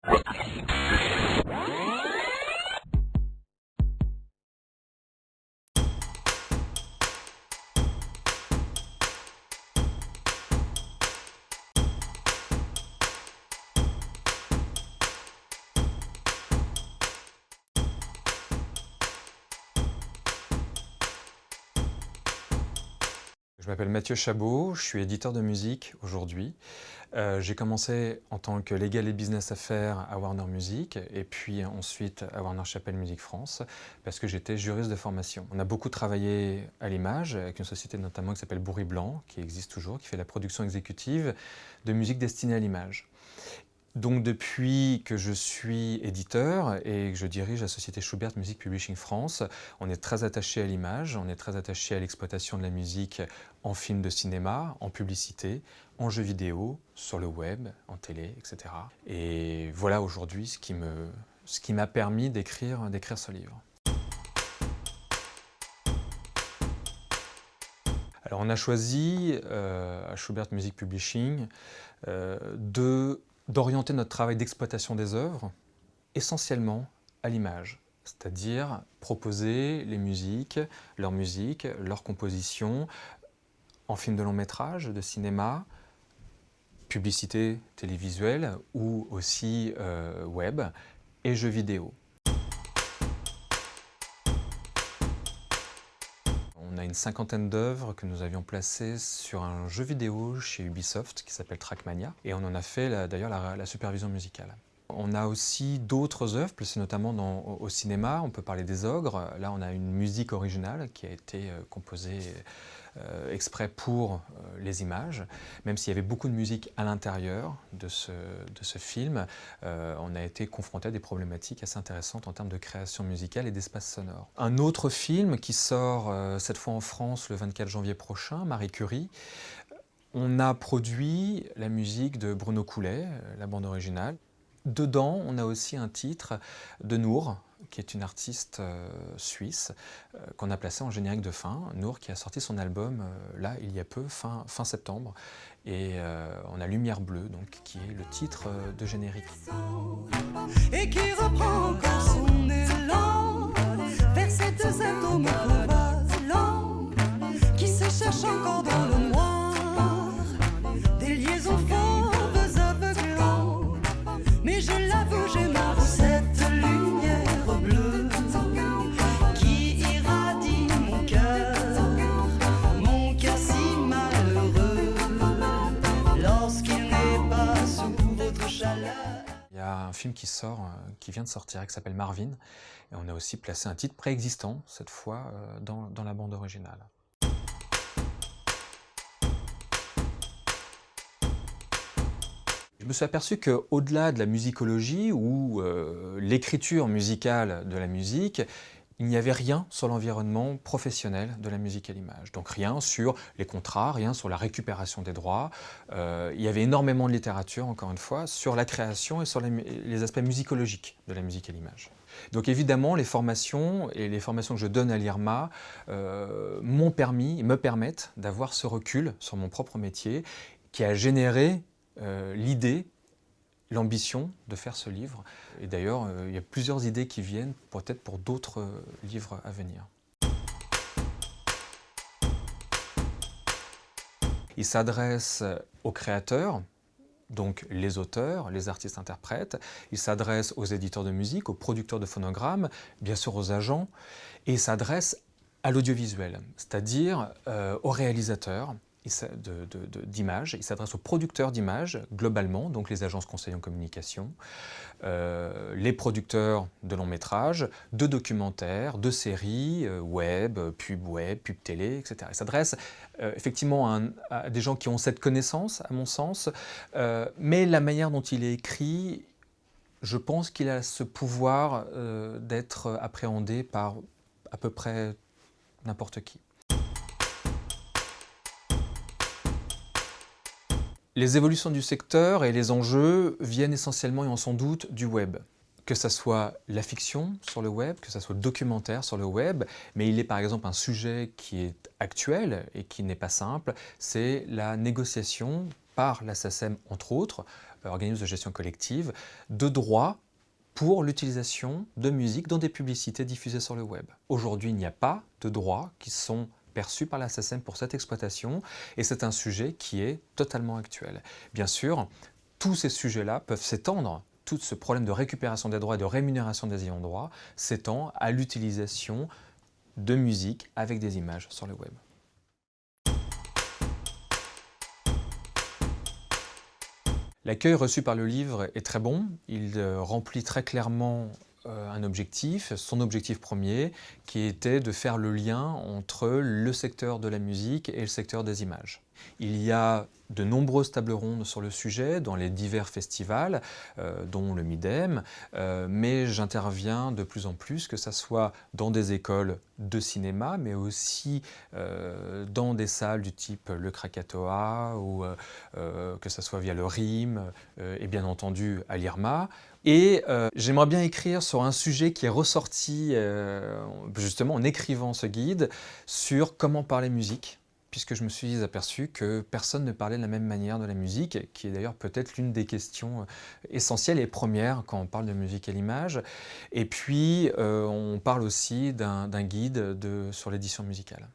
Je m'appelle Mathieu Chabot, je suis éditeur de musique aujourd'hui. J'ai commencé en tant que Legal et Business Affaires à Warner Music et puis ensuite à Warner Chappell Music France parce que j'étais juriste de formation. On a beaucoup travaillé à l'image avec une société notamment qui s'appelle Bourri Blanc, qui existe toujours, qui fait la production exécutive de musique destinée à l'image. Donc depuis que je suis éditeur et que je dirige la société Schubert Music Publishing France, on est très attaché à l'image, on est très attaché à l'exploitation de la musique en film de cinéma, en publicité, en jeux vidéo, sur le web, en télé, etc. Et voilà aujourd'hui ce qui m'a permis d'écrire ce livre. Alors on a choisi à Schubert Music Publishing d'orienter notre travail d'exploitation des œuvres essentiellement à l'image, c'est-à-dire proposer les musiques, leurs compositions en film de long métrage, de cinéma, publicité télévisuelle ou aussi web et jeux vidéo. On a une cinquantaine d'œuvres que nous avions placées sur un jeu vidéo chez Ubisoft qui s'appelle Trackmania et on en a fait d'ailleurs la supervision musicale. On a aussi d'autres œuvres placées notamment au cinéma, on peut parler des Ogres. Là on a une musique originale qui a été composée exprès pour les images. Même s'il y avait beaucoup de musique à l'intérieur de ce film, on a été confronté à des problématiques assez intéressantes en termes de création musicale et d'espace sonore. Un autre film qui sort cette fois en France le 24 janvier prochain, Marie Curie, on a produit la musique de Bruno Coulet, la bande originale. Dedans, on a aussi un titre de Nour, qui est une artiste suisse, qu'on a placé en générique de fin. Nour qui a sorti son album, là, il y a peu, fin septembre. Et on a Lumière Bleue, donc, qui est le titre de générique. Et qui reprend encore son élan vers ces deux atomes covalents qui se cherchent encore dans le noir. Des liaisons fauves aveuglantes. Mais je l'avoue, j'aime cette lumière bleue qui irradie mon cœur si malheureux, lorsqu'il n'est pas sous votre chaleur. Il y a un film qui vient de sortir, qui s'appelle Marvin, et on a aussi placé un titre préexistant, cette fois, dans la bande originale. Je me suis aperçu qu'au-delà de la musicologie ou l'écriture musicale de la musique, il n'y avait rien sur l'environnement professionnel de la musique à l'image. Donc rien sur les contrats, rien sur la récupération des droits. Il y avait énormément de littérature, encore une fois, sur la création et sur les aspects musicologiques de la musique à l'image. Donc évidemment, les formations et les formations que je donne à l'IRMA me permettent d'avoir ce recul sur mon propre métier qui a généré l'idée, l'ambition de faire ce livre. Et d'ailleurs, il y a plusieurs idées qui viennent, peut-être pour d'autres livres à venir. Il s'adresse aux créateurs, donc les auteurs, les artistes-interprètes. Il s'adresse aux éditeurs de musique, aux producteurs de phonogrammes, bien sûr aux agents. Et il s'adresse à l'audiovisuel, c'est-à-dire aux réalisateurs d'images, il s'adresse aux producteurs d'images globalement, donc les agences conseillers en communication, les producteurs de longs métrages, de documentaires, de séries, web, pub télé, etc. Il s'adresse effectivement à des gens qui ont cette connaissance, à mon sens, mais la manière dont il est écrit, je pense qu'il a ce pouvoir d'être appréhendé par à peu près n'importe qui. Les évolutions du secteur et les enjeux viennent essentiellement et en sans doute du web. Que ce soit la fiction sur le web, que ce soit le documentaire sur le web, mais il est par exemple un sujet qui est actuel et qui n'est pas simple, c'est la négociation par la SACEM, entre autres, organisme de gestion collective, de droits pour l'utilisation de musique dans des publicités diffusées sur le web. Aujourd'hui, il n'y a pas de droits qui sont perçus par la SACEM pour cette exploitation, et c'est un sujet qui est totalement actuel. Bien sûr, tous ces sujets-là peuvent s'étendre, tout ce problème de récupération des droits et de rémunération des ayants droit s'étend à l'utilisation de musique avec des images sur le web. L'accueil reçu par le livre est très bon, il remplit très clairement un objectif, son objectif premier, qui était de faire le lien entre le secteur de la musique et le secteur des images. Il y a de nombreuses tables rondes sur le sujet dans les divers festivals, dont le Midem, mais j'interviens de plus en plus, que ce soit dans des écoles de cinéma, mais aussi dans des salles du type le Krakatoa, ou que ce soit via le RIM, et bien entendu à l'IRMA. Et j'aimerais bien écrire sur un sujet qui est ressorti justement en écrivant ce guide, sur comment parler musique, puisque je me suis aperçu que personne ne parlait de la même manière de la musique, qui est d'ailleurs peut-être l'une des questions essentielles et premières quand on parle de musique à l'image. Et puis, on parle aussi d'un guide sur l'édition musicale.